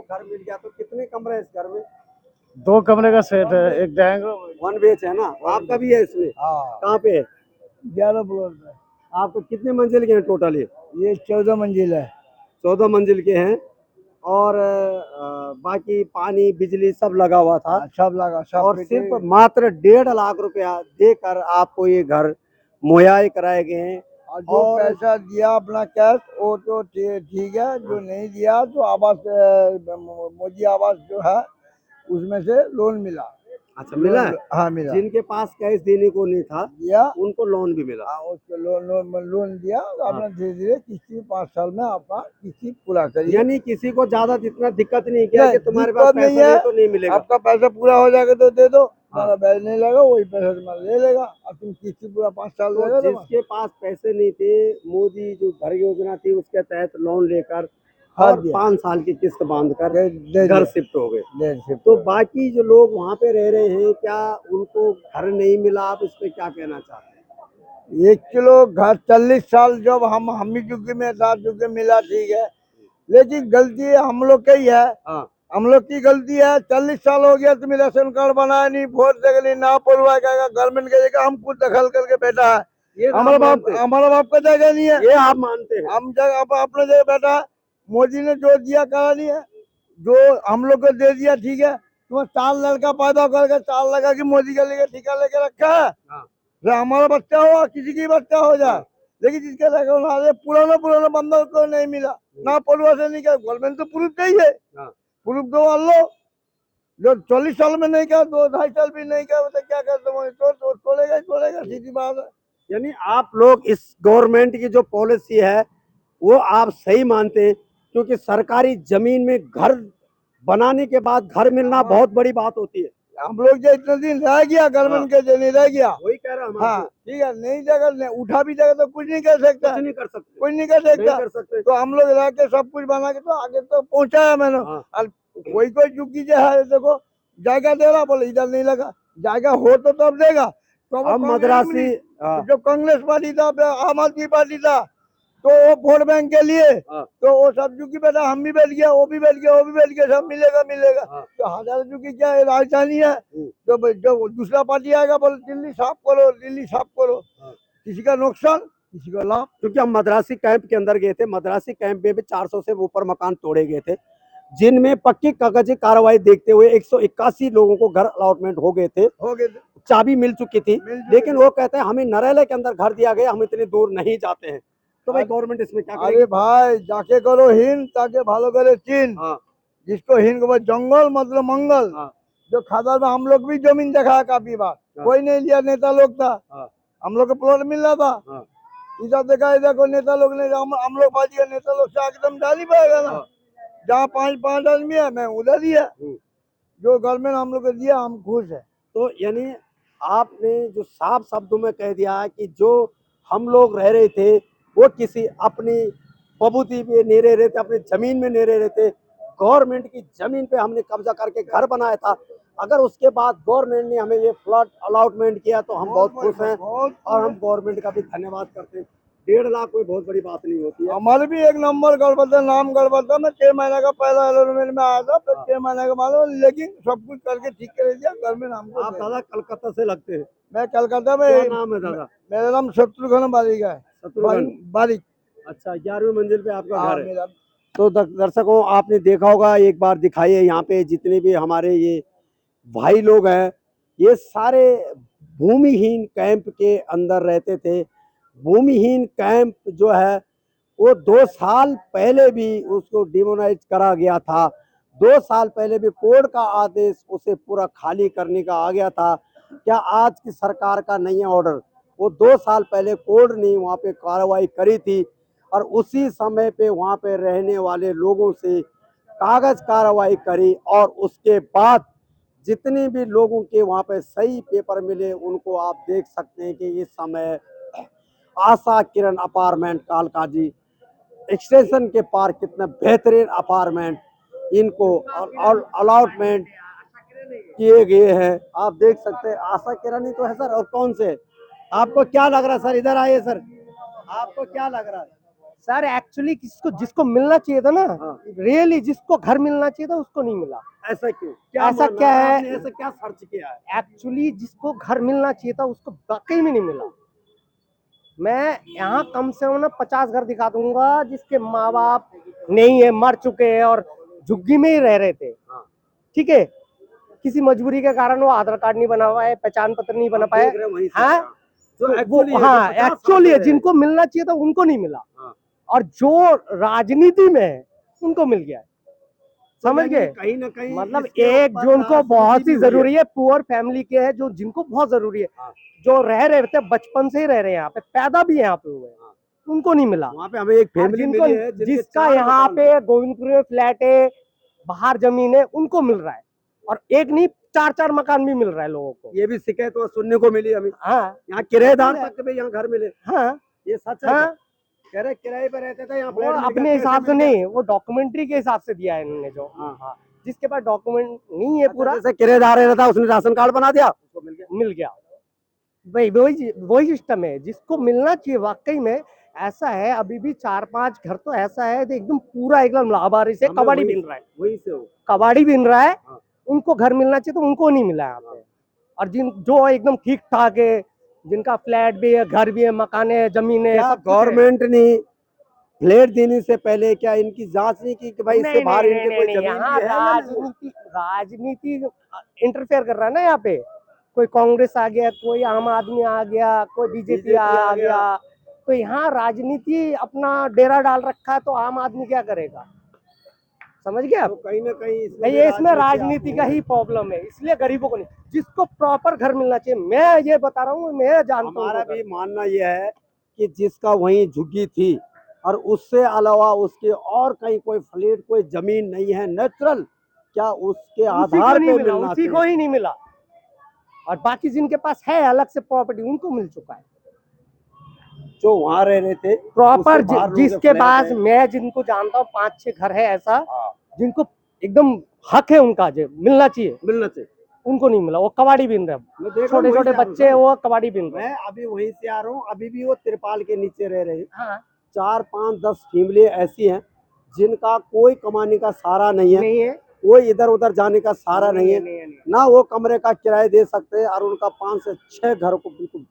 आपको घर मिल गया, तो कितने कमरे हैं इस घर में? 2 कमरे का सेट है, एक ड्राइंग रूम। 1 BH है ना? आपका भी है इसमें? हाँ, कहाँ पे है? 11 फ्लोर पे। आपको कितने मंजिल के हैं टोटल ये 14 मंजिल है। 14 मंजिल के हैं। और बाकी पानी बिजली सब लगा हुआ था। सब लगा, सब और सिर्फ मात्र 1.5 लाख रुपया देकर आपको ये घर मुहैया कराए गए हैं। जो पैसा दिया अपना कैश वो तो ठीक है, जो नहीं दिया तो आवास मोदी आवास जो है उसमें से लोन मिला। अच्छा, मिला है? हाँ मिला। जिनके पास कैश देने को नहीं था दिया, उनको लोन भी मिला। हाँ उसको लोन दिया। अपना धीरे धीरे किस्ती 5 साल में अपना किस्ती पूरा करिए। यानी किसी को ज्यादा इतना दिक्कत नहीं किया कि तुम्हारे पास दिक्कत नहीं पैसा है, नहीं तो नहीं मिलेगा। आपका पैसा पूरा हो जाएगा तो दे दो, हमारा ब्याज नहीं लगा, वही पैसा तुम्हारा ले लेगा और तुम किस्ती पूरा 5 साल तो देगा। जिसके पास पैसे नहीं थे, मोदी जो घर योजना थी उसके तहत लोन लेकर और 5 साल की किस्त बांधकर घर शिफ्ट हो गए। तो बाकी जो लोग वहाँ पे रह रहे हैं, क्या उनको घर नहीं मिला? आप इस पे क्या कहना चाहते हैं? 1 किलो घर 40 साल जब हम ही चुके में था, चुके मिला, ठीक है, लेकिन गलती हम लोग की है। हम लोग की गलती है। 40 साल हो गया, तुम्हें राशन कार्ड बनाया नहीं, वोट देगा नहीं, ना पुलवा का गवर्नमेंट का जगह हम खुद दखल करके बैठा है। हमारा बाप का जगह नहीं है, ये आप मानते हैं? हम जगह अपने जगह बैठा है। मोदी ने जो दिया करा नहीं है, जो हम लोग को दे दिया, ठीक है। तुम्हें 4 लड़का पैदा करके 4 लड़का की मोदी के लिए ठिका लेके रखा है। हमारा बच्चा हो, किसी की बच्चा हो जाए, लेकिन जिसके लगे पुराना बंदा को नहीं मिला, ना पलुआ से नहीं किया। गवर्नमेंट तो प्रूफ चाहिए, प्रूफ दो लो। जो 40 साल में नहीं किया, 2-2.5 साल भी नहीं किया, तो क्या करते हो? तो छोड़ेगा, सीधी बात है। यानी आप लोग इस गवर्नमेंट की जो पॉलिसी है वो आप सही मानते हैं, क्योंकि सरकारी जमीन में घर बनाने के बाद घर मिलना बहुत बड़ी बात होती है। हम लोग जो इतने दिन रह गया गवर्नमेंट के जो नहीं रह गया, वही कह रहा हूँ। हाँ ठीक है, नहीं जगह उठा भी जाएगा तो कुछ नहीं कर सकता, कुछ नहीं कर सकते, कुछ नहीं कर सकता। तो हम लोग रह के सब कुछ बना के तो आगे तो पहुंचाया मैंने। और कोई चुकी जो है, देखो जायगा दे रहा, बोले इधर नहीं लगा, जायगा हो तो तब देगा। तो हम मद्रासी जो कांग्रेस पार्टी था, आम आदमी पार्टी था, तो वो वोट बैंक के लिए तो वो सब चूंकि बेटा हम भी बैठ गया, वो भी बैठ गया, वो भी बैठ गया, सब मिलेगा। तो हजार चूंकि क्या है, राजधानी है, तो जो दूसरा पार्टी आएगा बोले दिल्ली साफ करो, किसी का नुकसान किसी का लाभ। क्योंकि हम मद्रासी कैंप के अंदर गए थे, मद्रासी कैंप में भी 400 से ऊपर मकान तोड़े गए थे, जिनमें पक्की कागजी कार्रवाई देखते हुए 181 लोगों को घर अलॉटमेंट हो गए थे, चाबी मिल चुकी थी। लेकिन वो कहते हैं हमें नरेला के अंदर घर दिया गया, हम इतनी दूर नहीं जाते हैं। तो भाई गवर्नमेंट इसमें क्या करेगी? अरे भाई जाके करो हिंद, ताके भालो करे चीन। जिसको हिंद को जंगल मतलब मंगल। जो खादर में हम लोग भी जमीन देखा है काफी बार, कोई नहीं लिया, नेता लोग था, हम लोग को प्लॉट मिल रहा था। इधर देखा, इधर को नेता लोग ने, हम लोग बाजी का नेता लोग से एकदम डाल ही पाएगा ना। जहाँ 5 आदमी है, मैं उधर ही है। जो गवर्नमेंट हम लोग को दिया, हम खुश है। तो यानी आपने जो साफ शब्दों में कह दिया है कि जो हम लोग रह रहे थे वो किसी अपनी बबूती पे नहीं रह रहे थे, अपनी जमीन में नहीं रह रहे थे, गवर्नमेंट की जमीन पे हमने कब्जा करके घर बनाया था। अगर उसके बाद गवर्नमेंट ने हमें ये फ्लैट अलॉटमेंट किया तो हम बहुत खुश हैं और हम गवर्नमेंट का भी धन्यवाद करते हैं। 1.5 लाख कोई बहुत बड़ी बात नहीं होती है। हमारे भी एक नंबर गड़बड़ था, नाम गड़बड़ था। मैं 6 महीने का पहला अलॉटमेंट में आया था, फिर 6 महीने के बाद, लेकिन सब कुछ करके ठीक कर दिया गवर्नमेंट हमको। आप दादा कलकत्ता से लगते हैं? मैं कलकत्ता में। क्या नाम है दादा? मेरा नाम शत्रुघ्न बारिक है। बारिक। अच्छा, 11वीं मंजिल पे आपका घर है? मेरा। तो दर्शकों, आपने देखा होगा, एक बार दिखाइए यहाँ पे जितने भी हमारे ये भाई लोग हैं, ये सारे भूमिहीन कैंप के अंदर रहते थे। भूमिहीन कैंप जो है वो 2 साल पहले भी उसको डिमोनाइज करा गया था। 2 साल पहले भी कोर्ट का आदेश उसे पूरा खाली करने का आ गया था। क्या आज की सरकार का नहीं है ऑर्डर? वो 2 साल पहले कोर्ट ने वहाँ पे कार्रवाई करी थी और उसी समय पे वहाँ पे रहने वाले लोगों से कागज कार्रवाई करी और उसके बाद जितने भी लोगों के वहाँ पे सही पेपर मिले उनको आप देख सकते हैं कि इस समय आशा किरण अपार्टमेंट कालकाजी एक्सटेंशन के पार कितने बेहतरीन अपार्टमेंट इनको अलॉटमेंट किए गए हैं। आप देख सकते हैं, आशा किरण ही तो है सर, और कौन से? आपको क्या लग रहा है सर? इधर आइए सर, आपको क्या लग रहा है? सर एक्चुअली जिसको मिलना चाहिए था ना, हाँ। रियली जिसको घर मिलना चाहिए था उसको नहीं मिला। ऐसा क्यों? ऐसा मानना क्या है? आपने ऐसा क्या सर्च किया है? एक्चुअली जिसको घर मिलना चाहिए था उसको वाकई में नहीं मिला। मैं यहाँ कम से कम ना 50 घर दिखा दूंगा जिसके माँ बाप नहीं है, मर चुके हैं और झुग्गी में ही रह रहे थे। हाँ। ठीक है, किसी मजबूरी के कारण वो आधार कार्ड नहीं बना पाए, पहचान पत्र नहीं बना हम पाए। देख रहे हैं वहीं से, हाँ, हाँ। जो तो एक्चुअली वो है, जो हाँ 50 साल एक्चुअली से है, रहे। जिनको मिलना चाहिए था उनको नहीं मिला, हाँ। और जो राजनीति में है उनको मिल गया है। तो समझ यानी गए? कहीं ना कहीं मतलब इसके एक ऊपर जो उनको राजनीति बहुत भी सी हुई है। जरूरी है, पुअर फैमिली के है, जो जिनको बहुत जरूरी है, हाँ। जो रह रहे थे बचपन से ही रह रहे हैं यहाँ पे, पैदा भी यहाँ पे हुए हैं, हाँ। उनको नहीं मिला। वहाँ पे हमें एक और फैमिली जिनको मिली है जिनके जिसका 4 यहाँ मकान पे गोविंदपुर में फ्लैट है, बाहर जमीन है, उनको मिल रहा है। और एक नहीं 4-4 मकान भी मिल रहा है लोगों को। थे। ये भी शिकायत तो सुनने को मिली हमें, हाँ यहाँ किराएदार तक के भी यहाँ घर मिले। हाँ ये सच है? हाँ, कह रहे किराए पे रहते थे, यहाँ वो फ्लैट मिल गया, अपने कैसे हिसाब से मिल गया? नहीं, वो डॉक्यूमेंट्री के हिसाब से दिया है इन्होंने जो। हाँ। हाँ, जिसके पास डॉक्यूमेंट नहीं है पूरा, जैसे किराएदार रहता उसने राशन कार्ड बना दिया, उसको मिल गया। मिल गया। वही वही वही सिस्टम है जिसको मिलना चाहिए वाकई में। ऐसा है अभी भी 4-5 घर तो ऐसा है कि एकदम पूरा एकदम लाभारी से हमें कबाड़ी वहीं- बिन रहा है, वहीं से हो। कबाड़ी बिन रहा है। हाँ। उनको घर मिलना चाहिए तो उनको नहीं मिला यहाँ पे। और जो एकदम ठीक ठाक है, जिनका फ्लैट भी है, घर भी है, मकान है, जमीन है, क्या सब कुछ है। गवर्नमेंट ने फ्लैट देने से पहले क्या इनकी जांच नहीं की कि भाई इससे नहीं बाहर नहीं इनके नहीं कोई नहीं, जमीन यहाँ भी है या नहीं है? राजनीति इंटरफेयर कर रहा है ना यहाँ पे। कोई कांग्रेस आ गया, कोई आम आदमी आ गया, कोई बीजेपी आ गया, तो यहाँ राजनीति अपना डेरा डाल रखा है, तो आम आदमी क्या करेगा? समझ गया? तो कहीं ना कहीं ये इसमें राजनीति का ही प्रॉब्लम है, इसलिए गरीबों को नहीं, जिसको प्रॉपर घर मिलना चाहिए। मैं ये बता रहा हूँ, मैं जानता हूँ। हमारा भी मानना यह है कि जिसका वहीं झुग्गी थी और उससे अलावा उसके और कहीं कोई फ्लैट कोई जमीन नहीं है नेचुरल, क्या उसके आधार पे मिलना उसी को चाहिए? ही नहीं मिला। और बाकी जिनके पास है अलग से प्रॉपर्टी, उनको मिल चुका है जो वहां रह रहे थे प्रॉपर। उससे बाहर लोगों के जिसके फ्लैट पास है। मैं जिनको जानता हूँ 5-6 घर है ऐसा, हाँ, जिनको एकदम हक है उनका, जो मिलना चाहिए, मिलना चाहिए। उनको नहीं मिला। वो कबाड़ी बिन रहे, मैं देख रहा हूँ छोटे वहीं छोटे से आ रहा हूँ बच्चे सर। वो कबाड़ी बिन रहे। मैं अभी वहीं से आ रहा हूँ, अभी भी वो तिरपाल के नीचे रह रहे हैं। हाँ, 4-5-10 फैमिली ऐसी हैं जिनका कोई कमाने का सहारा नहीं है, नहीं है, कोई इधर उधर जाने का सहारा नहीं है, नहीं। ना वो कमरे का किराया दे सकते हैं, और उनका 5 से 6 घर को बिल्कुल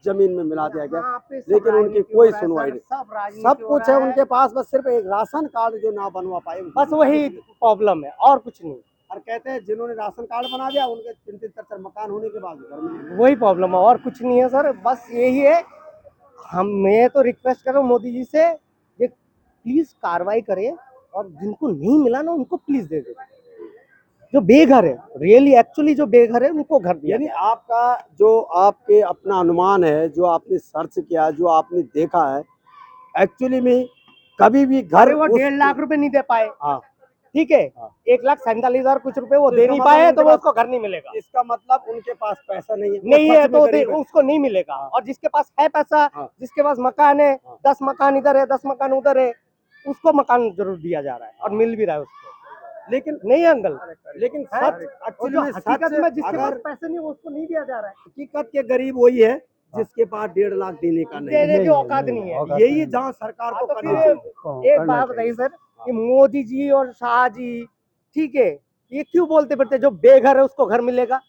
जमीन में मिला दिया गया। यहाँ पे सब लेकिन उनकी राजनीति कोई हो रहा है सुनवाई सर, नहीं। सब कुछ है उनके पास, बस सिर्फ एक राशन कार्ड जो ना बनवा पाए, बस वही प्रॉब्लम है और कुछ नहीं। और कहते हैं जिन्होंने राशन कार्ड बना दिया उनके 3-3 4-4 मकान होने के बाद घर में नहीं मिले। वही प्रॉब्लम है और कुछ नहीं है सर, बस यही है। मैं तो रिक्वेस्ट कर रहा हूँ मोदी जी से, ये प्लीज कार्रवाई करें और जिनको नहीं मिला ना उनको प्लीज दे दे। जो बेघर है, रियली एक्चुअली जो बेघर है उनको घर दिया यानी जाए। आपका जो आपके अपना अनुमान है, जो आपने सर्च किया, जो आपने देखा है, एक्चुअली में कभी भी घर अरे वो 1.5 लाख रुपए नहीं दे पाए, हाँ, ठीक है, हाँ। 1,47,000 कुछ रुपए वो तो दे इसका नहीं मतलब पाए, तो उनके वो पास- उसको घर नहीं मिलेगा। इसका मतलब उनके पास पैसा नहीं है, वो नहीं है सच में तो गरीब है। उसको नहीं मिलेगा। और जिसके पास है पैसा, हाँ। जिसके पास मकान है, हाँ। 10 मकान इधर है, 10 मकान उधर है, उसको मकान जरूर दिया जा रहा है और मिल भी रहा है उसको। लेकिन नहीं अंकल, लेकिन है? सच और एक्चुअली जो में हकीकत सच में जिसके पास अगर पैसे नहीं उसको नहीं दिया जा रहा है। हकीकत के गरीब वही है जिसके पास 1.5 लाख देने का नहीं देने है। की औकात नहीं है। यही जहाँ सरकार को तो करना फिर चाहिए। एक बात बताइए सर, कि मोदी जी और शाह जी, ठीक है, ये क्यों बोलते फिरते जो बेघर है उसको घर मिलेगा?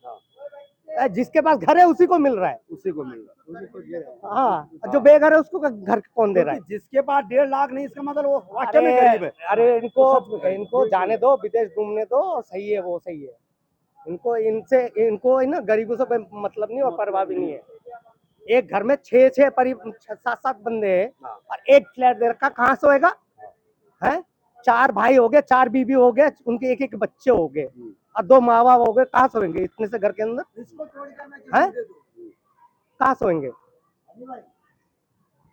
जिसके पास घर है उसी को मिल रहा है। उसी को मिल रहा है, उसी को दे रहा है। हाँ, जो बेघर है उसको घर कौन दे रहा है? क्योंकि जिसके पास 1.5 लाख नहीं, इसका मतलब वो वाकई में गरीब है। अरे इनको जाने दो, विदेश घूमने दो, सही है, वो सही है। इनको ना गरीबों से कोई मतलब नहीं और परवाह भी नहीं है। एक घर में 7-7 बंदे हैं और एक फ्लैट दे रखा, कहाँ से होएगा? है 4 भाई हो गए, 4 बीबी हो गए, उनके एक बच्चे हो गए और 2 माँ बाप हो गए, कहाँ सोएंगे इतने से घर के अंदर? है कहाँ सोएंगे?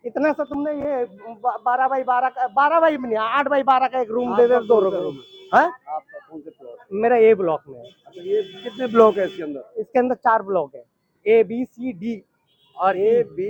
इतना सा तुमने ये 12x12 का, 12x नहीं, 8x12 का एक रूम दे दे, 2 रूम है। आपका कौन से प्लॉट? मेरा ए ब्लॉक में है। अच्छा, ये कितने ब्लॉक है इसके अंदर? इसके अंदर 4 ब्लॉक है, A B C D और A E। B